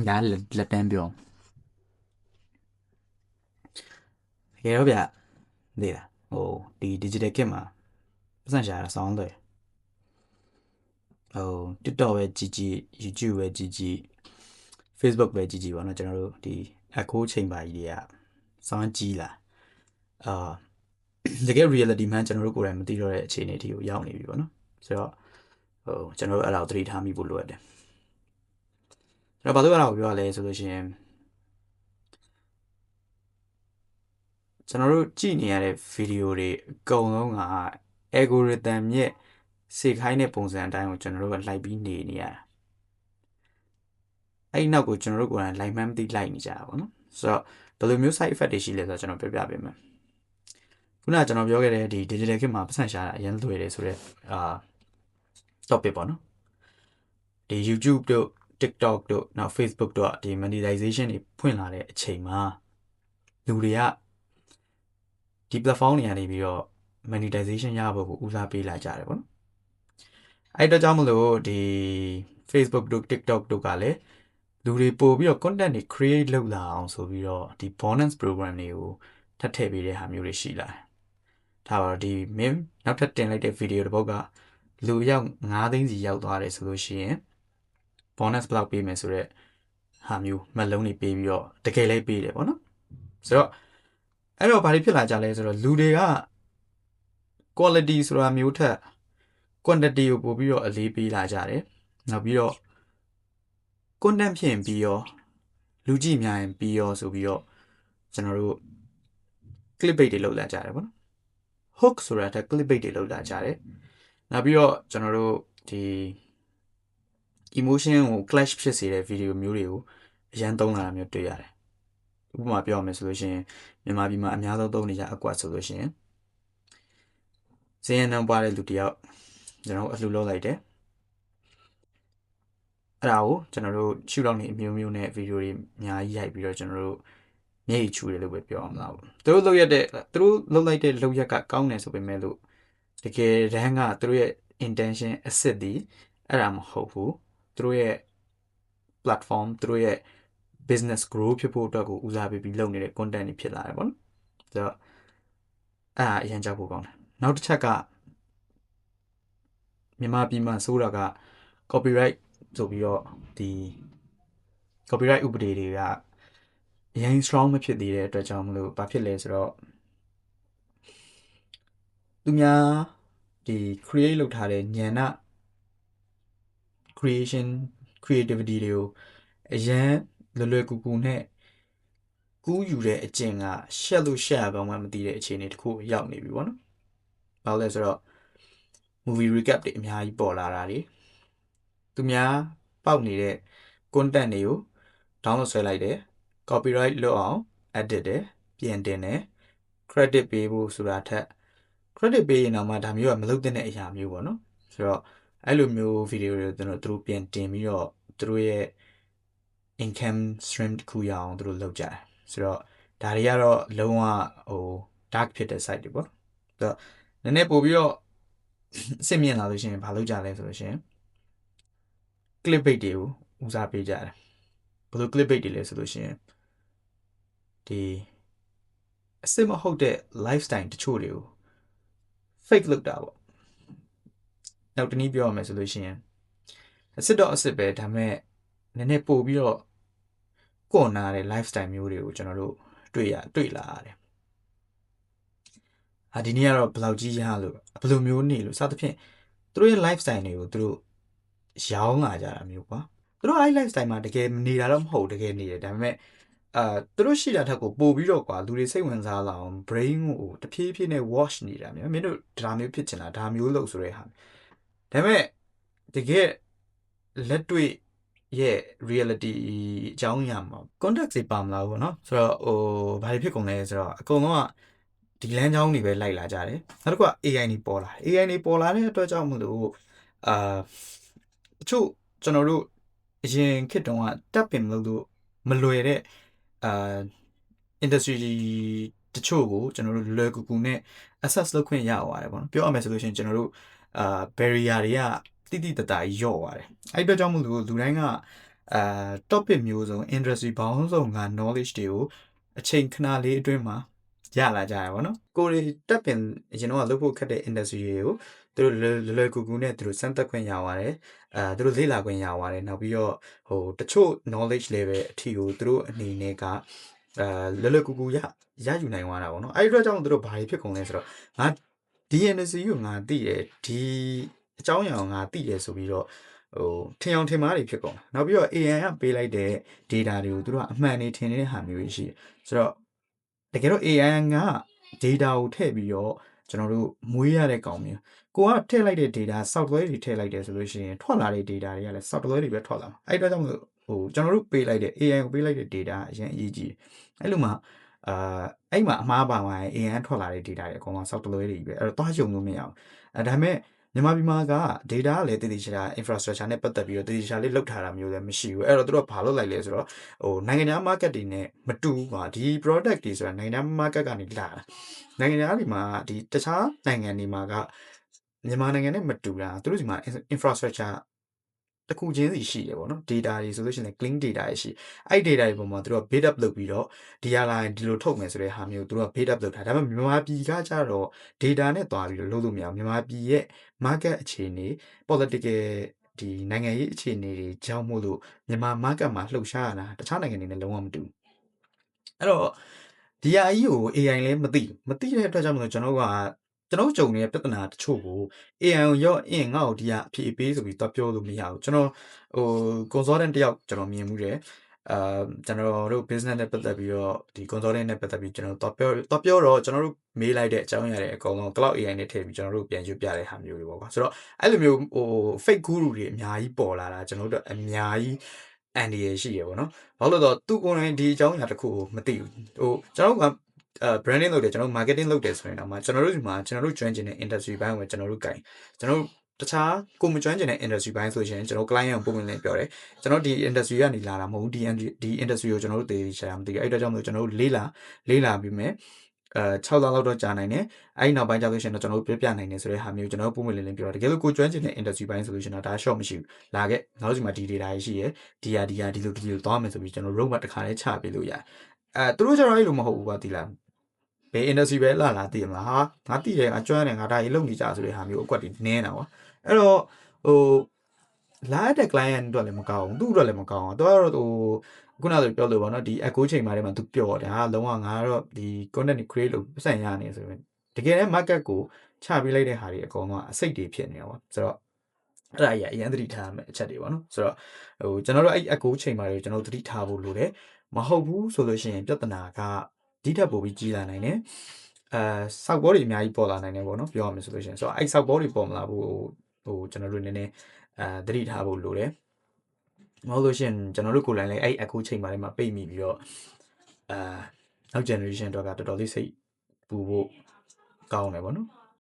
ဒါလက်တန်းပြောတကယ်တော့ဗျသိလားဒီ digital kit မှာပတ်စံရှာတာစောင်းတယ်TikTok ပဲကြည့်ကြည့် YouTube ပဲကြည့်ကြည့် Facebook ပဲကြည့်ကြည့်ပါတော့ကျွန်တော်တို့ဒီ echo chamber ကြီးတွေကစောင်းကြီးလာအာတကယ် reality မှန်ကျွန်တော်တို့ကိုယ်တိုင်မသိတော့တဲ့အခြေအနေအထိကိုရောက်နေပြီပေါ့နော်ဆိုတော့ကျွန်တော်တို့အဲ့ဒါကိုသတိထားမိဖို့လိုအပ်တယ်ကျွန်တော်ဘာလို့အဲ့ဒါကိုပြောရလဲဆိုလို့ရှိရင်ကျွန်တော်တို့ကြည့်နေရတဲ့ဗီဒီယိုတွေအကုန်လုံးက algorithm ရဲ့စေခိုင်းတဲ့ပုံစံအတိုင်းကိုကျွန်တော်တို့ကလိုက်ပြီးနေရတာအဲ့ဒီနောက်ကိုကျွန်တော်တို့ကိုယ်တိုင်လိုက်မှန်းမသိလိုက်နေကြတာပေါ့နော်ဆိုတော့ဘယ်လိုမျိုး side effect တွေရှိလဲဆိုတော့ကျွန်တော်ပြောပြပေးမယ်ခုနကကျွန်တော်ပြောခဲ့တဲ့ဒီ digital ခေတ်မှာပတ်စံရှာတာအရင်လွယ်တယ်ဆိုတော့topic ပေါ့နော်ဒီ YouTube တို့ TikTok တို့နောက် Facebook တို့ဒီ monetization တွေဖွင့်လာတဲ့အချိန်မှာလူတွေကဒီ platform တွေကနေပြီးတော့ monetization ရဖို့ကိုဦးစားပေးလာကြတယ်ပေါ့နော်အဲ့တော့ကြောင့်မလို့ဒီ Facebook တို့ TikTok တို့ကလည်းလူတွေပို့ပြီးတော့ content တွေ create လုပ်လာအောင်ဆိုပြီးတော့ဒီ bonus program တွေကိုထပ်ထည့်ပေးတဲ့ဟာမျိုးတွေရှိလာတယ်ဒါပါတော့ဒီ meme နောက်ထပ်တင်လိုက်တဲ့ video တစ်ပုဒ်ကလူရောက်9သိန်းစီရောက်သွားတယ်ဆိုလို့ရှိရင် bonus ဘယ်လောက်ပေးမယ်ဆိုတော့ဟာမျိုးမလုံးတွေပေးပြီးတော့တကယ်လည်းပေးတယ်ပေါ့နော်ဆိုတော့အဲ့တော့ဘာတွေဖြစ်လာကြလဲဆိုတော့လူတွေက quality ဆိုတာမျိုးထက် quantity ကိုပို့ပြီးတော့အလေးပေးလာကြတယ်နောက်ပြီးတော့ content ဖြစ်ရင်ပြီးရောလူကြည့်များရင်ပြီးရောဆိုပြီးတော့ကျွန်တော်တို့ clickbait တွေလုပ်လာကြတယ်ပေါ့နော် hook ဆိုတာတက် clickbait တွေလုပ်လာကြတယ်နောက်ပြီးတော့ကျွန်တော်တို့ဒီ emotion ကို clash ဖြစ်စေတဲ့ video မျိုးတွေကိုအရန်သုံးလာတာမျိုးတွေ့ရတယ်ဥပမာပြောရမယ်ဆိုလို့ရှိရင်မြန်မာပြည်မှာအများဆုံးသုံးနေကြအကွက်ဆိုလို့ရှိရင်ဇင်းရနံပွားတဲ့လူတယောက်ကျွန်တော်အလှူလုပ်လိုက်တယ်အဲ့ဒါကိုကျွန်တော်တို့ရှူတော့နေအမျိုးမျိုးနဲ့ဗီဒီယိုတွေအများကြီးရိုက်ပြီးတော့ကျွန်တော်တို့မျက်ရည်ချူတယ်လို့ပဲပြောအောင်လားသူတို့လုပ်လိုက်တဲ့လုပ်ရက်ကကောင်းတယ်ဆိုပေမဲ့လို့တကယ်တမ်းကသူတို့ရဲ့ intention အစစ်ဒီအဲ့ဒါမဟုတ်ဘူးသူတို့ရဲ့ platform သူတို့ရဲ့ business grow ဖြစ်ဖို့အတွက်ကိုဦးစားပေးပြီးလုပ်နေတဲ့ content တွေဖြစ်လာတယ်ပေါ့နော်ဆိုတော့အဲ့ဒါအရင်ကြောက်ဖို့ကောင်းတယ်နောက်တစ်ချက်ကမြန်မာပြည်မှာဆိုတာက copyright ဆိုပြီးတော့ဒီ copyright ဥပဒေတွေကအရင် strong မဖြစ်သေးတဲ့အတွက်ကြောင့်မလို့ဘာဖြစ်လဲဆိုတော့သူများဒီ create လုပ်ထားတဲ့ဉာဏ creation creativity တွေကိုအရင်လွယ်ကူကူနဲ့ကူးယူတဲ့အကျင့်ကရှက်လို့ရှက်ရပါမှမသိတဲ့အခြေအနေတစ်ခုရောက်နေပြီပေါ့နော်။ဘာလို့လဲဆိုတော့ movie recap တွေအများကြီးပေါ်လာတာတွေသူများပေါက်နေတဲ့ content တွေကို download ဆွဲလိုက်တယ် copyright လွတ်အောင် edit တယ်ပြင်တင်တယ် credit ပေးဖို့ဆိုတာထက် credit ပေးရင်တော့မှဒါမျိုးကမလုပ်တဲ့အရာမျိုးပေါ့နော်ဆိုတော့အဲ့လိုမျိုး video တွေသူတို့ပြန်တင်ပြီးတော့သူတို့ရဲ့ income stream တစ်ခုရအောင်သူတို့လုပ်ကြတယ်ဆိုတော့ဒါတွေကတော့လုံးဝdark ဖြစ်တဲ့ site တွေပေါ့ဆိုတော့နည်းနည်းပို့ပြီးတော့အစ်မြင်လာလို့ရှိရင်ဘာလုပ်ကြလဲဆိုလို့ရှိရင် clickbait တွေကိုဦးစားပေးကြတယ်ဘယ်လို clickbait တွေလဲဆိုလို့ရှိရင်ဒီအစစ်မဟုတ်တဲ့ lifestyle တချို့တွေကို fake လုပ်တာပေါ့နောက်တနည်းပြောရမယ်ဆိုလို့ရှိရင်အစစ်တော့အစစ်ပဲဒါပေမဲ့နည်းနည်းပို့ပြီးတော့ကွန်နာတဲ့ lifestyle မျိုးတွေကိုကျွန်တော်တို့တွေ့လာရတယ်ဒီနေ့ကတော့ဘယ်လောက်ကြီးရလို့ဘယ်လိုမျိုးနေလို့စသဖြင့်သူတို့ရဲ့ lifestyle တွေကိုသူတို့ရောင်းလာကြတာမျိုးကွာသူတို့အဲ့ lifestyle မှာတကယ်နေတာတော့မဟုတ်တကယ်နေတယ်ဒါပေမဲ့သူတို့ရှိတာထက်ကိုပို့ပြီးတော့ကွာလူတွေစိတ်ဝင်စားလာအောင် brain ကိုတဖြည်းဖြည်းနဲ့ wash နေတာမျိုးမင်းတို့ဒါမျိုးဖြစ်ချင်တာဒါမျိုးလို့ဆိုရဲဟာဒါပေမဲ့တကယ်လက်တွေ့ရဲ့ reality အကြောင်းအရာမှာ context တွေပါမလာဘူးเนาะဆိုတော့ဘာတွေဖြစ်ကုန်လဲဆိုတော့အကုန်လုံးကဒီလမ်းကြောင်းတွေပဲလိုက်လာကြတယ်နောက်တစ်ခုက AI တွေပေါ်လာ AI တွေပေါ်လာတဲ့အတွက်ကြောင့်မလို့တချို့ကျွန်တော်တို့အရင်ခေတ်တုန်းကတက်ပင်လို့မလွယ်တဲ့industry တချို့ကိုကျွန်တော်တို့လွယ်ကူကူနဲ့ access လုပ်ခွင့်ရပါတယ်ပေါ့နော်ပြောရမယ်ဆိုလို့ရှိရင်ကျွန်တော်တို့barrier တွေကတိတိတတ်တာညော့သွားတယ်အဲ့အတွက်ကြောင့်မလို့လူတိုင်းက topic မျိုးစုံ industry ဘောင်းစုံက knowledge တွေကိုအချိန်ခဏလေးအတွင်းမှာရလာကြရပါတော့ကိုရီတက်ပင်အရင်တော့လုပ်ဖို့ခက်တဲ့ industry တွေကိုသူတို့လွယ်ကူကူနဲ့သူတို့စမ်းသပ်ခွင့်ရပါတယ်သူတို့လေ့လာခွင့်ရပါတယ်နောက်ပြီးတော့တချို့ knowledge level အထီကိုသူတို့အနေနဲ့ကလွယ်ကူကူရယူနိုင်သွားတာပေါ့နော်အဲ့ဒီတော့ကြောင့်သူတို့ဘာတွေဖြစ်ကုန်လဲဆိုတော့ငါဒီ industry ကိုငါသိတယ်ဒီအကြောင်းအရာကိုငါသိတယ်ဆိုပြီးတော့ထင်အောင်ထင်မှားတွေဖြစ်ကုန်နောက်ပြီးတော့ AI ကပေးလိုက်တဲ့ data တွေကိုသူတို့ကအမှန်နေထင်နေတဲ့ဟာမျိုးရှိဆိုတော့တကယ်တော့ AI က data ကိုထည့်ပြီးတော့ကျွန်တော်တို့မွေးရတဲ့ကောင်မျိုးကိုကထည့်လိုက်တဲ့ data software တွေထည့်လိုက်တယ်ဆိုလို့ရှိရင်ထွက်လာတဲ့ data တွေကလည်း software တွေပဲထွက်လာမှာအဲ့တော့ကြောင့်ကျွန်တော်တို့ပေးလိုက်တဲ့ AI ကိုပေးလိုက်တဲ့ data အရင်အရေးကြီးအဲ့လိုမှအဲ့မှာအမှားပါမှာ AI ထွက်လာတဲ့ data တွေအကုန်လုံး software တွေပဲအဲ့တော့တွားယုံလို့မရအောင်ဒါပေမဲ့မြန်မာပြည်မှာက data ကလည်းတည်တည်ချာ infrastructure နဲ့ပတ်သက်ပြီးတော့တည်တည်ချာလေးလောက်ထားတာမျိုးလည်းမရှိဘူးအဲ့တော့သူတို့ကဘာလုပ်လိုက်လဲဆိုတော့နိုင်ငံခြား market တွေနဲ့မတူဘူးပါဒီ product တွေဆိုတာနိုင်ငံခြား market ကနေလာတာနိုင်ငံခြားတွေမှာဒီတခြားနိုင်ငံတွေမှာကမြန်မာနိုင်ငံနဲ့မတူတာသူတို့ဒီမှာ infrastructure တခုချင်းစီရှိတယ်ပေါ့နော် data တွေဆိုလို့ရှိရင် clean data တွေရှိအဲ့ data တွေပုံမှာသူတို့က build up လုပ်ပြီးတော့ဒီဟာလာဒီလိုထုတ်မယ်ဆိုတဲ့ဟာမျိုးသူတို့က build up လုပ်ထားဒါပေမဲ့မြန်မာပြည်ကကြတော့ data နဲ့တွားပြီးတော့လုပ်လို့မရဘူးမြန်မာပြည်ရဲ့ market အခြေအနေ political ဒီနိုင်ငံရေးအခြေအနေတွေကြောင့်မို့လို့မြန်မာ market မှာလှုပ်ရှားရတာတခြားနိုင်ငံတွေနဲ့လုံးဝမတူဘူးအဲ့တော့ဒီဟာကြီးကို AI လည်းမသိတဲ့အတွက်ကြောင့်မလို့ကျွန်တော်ကြုံနေတဲ့ပြဿနာတချို့ကို AI ကိုရော့အင်းငါ့ကိုဒီကအဖြေပေးဆိုပြီးတော့ပြောလို့မရဘူးကျွန်တော်consultant တယောက်ကျွန်တော်မြင်မှုတယ်ကျွန်တော်တို့ business နဲ့ပတ်သက်ပြီးတော့ဒီ consultant နဲ့ပတ်သက်ပြီးကျွန်တော်တော့ပြောတော့ကျွန်တော်တို့မေးလိုက်တဲ့အကြောင်းအရာတွေအကုန်လုံး cloud AI နဲ့ထည့်ပြီးကျွန်တော်တို့ပြန်ရွတ်ပြတဲ့ဟာမျိုးတွေပေါ့ကွာဆိုတော့အဲ့လိုမျိုးfake guru တွေအများကြီးပေါ်လာတာကျွန်တော်တို့အများကြီးအန်ဒီရရှိရပေါ့နော်ဘာလို့လဲဆိုတော့သူကိုယ်တိုင်ဒီအကြောင်းအရာတစ်ခုကိုမသိဘူးကျွန်တော်ကbranding လုပ်တယ်ကျွန်တော် marketing လုပ်တယ်ဆိုရင်တော့ကျွန်တော်တို့ဒီမှာကျွန်တော်တို့ join ကျင်တဲ့ industry ဘိုင်းကိုကျွန်တော်တို့ကင်ကျွန်တော်တခြားကိုမ join ကျင်တဲ့ industry ဘိုင်းဆိုရင်ကျွန်တော် client ကိုပုံမှန်လေးပြောတယ်ကျွန်တော်ဒီ industry ကနေလာတာမဟုတ်ဘူးဒီ industry ကိုကျွန်တော်တို့တည်တည်ချာမသိဘူးအဲ့တော့ကြောင့်မို့ကျွန်တော်တို့လေးလာပြီးမယ်6လလောက်တော့ကြာနိုင်တယ်အဲ့နောက်ပိုင်းကျလို့ရှိရင်တော့ကျွန်တော်တို့ပြနိုင်တယ်ဆိုတဲ့ဟာမျိုးကျွန်တော်တို့ပုံမှန်လေးပြောတာတကယ်လို့ကိုကျွမ်းကျင်တဲ့ industry ဘိုင်းဆိုလို့ရှိရင်တော့ဒါ short မရှိဘူးလာခဲ့ငါတို့ဒီမှာဒီ data ကြီးရှိရယ်ဒီလိုသွားမယ်ဆိုပြီးကျွန်တော် roadmap တစ်ခါလေးချပေးလို့ရတယ်သူတို့ကျတော့အဲ့လိုမဟုတ်ဘူးကွာဒီလားဘယ် industry ပဲလာသိမလားဟာငါသိတယ်ငါကျွမ်းတယ်ငါဒါကြီးလုပ်နေကြဆိုတဲ့ဟာမျိုးအကွက်တွေနင်းတာကွာအဲ့တော့လာတဲ့ client အတွက်လည်းမကောင်းဘူးသူ့အတွက်လည်းမကောင်းဘူးသူကတော့ခုနကပြောလို့ပေါ့နော်ဒီ echo ချိန်မှာတည်းမှာသူပျော်တယ်ဟာလုံးဝငါကတော့ဒီ content တွေ create လုပ်ပတ်စံရနေဆိုရင်တကယ်တမ်း market ကိုချပေးလိုက်တဲ့ဟာတွေအကုန်လုံးအစိတ်တွေဖြစ်နေတာပေါ့ဆိုတော့အဲ့ဒါကြီးအရင်သတိထားမယ်အချက်တွေပေါ့နော်ဆိုတော့ကျွန်တော်တို့အဲ့ echo ချိန်မှာတွေကျွန်တော်တို့သတိထားဖို့လိုတယ်မဟုတ်ဘူးဆိုလို့ရှိရင်ပြဿနာကဒီထက်ပိုပြီးကြီးလာနိုင်တယ်စောက်ဘောတွေအများကြီးပေါ်လာနိုင်တယ်ပေါ့နော်ပြောရမယ်ဆိုလို့ရှိရင်ဆိုတော့အဲ့စောက်ဘောတွေပေါ်မလာဘူးကျွန်တော်တို့နည်းနည်းသတိထားဖို့လိုတယ်မဟုတ်လို့ရှိရင်ကျွန်တော်တို့ကိုယ်တိုင်လည်းအဲ့အခုချိန်မှာပိတ်မိပြီးတော့နောက် generation တော့ကတော်တော်လေးစိတ်ပူဖို့ကောင်းတယ်ပေါ့နော်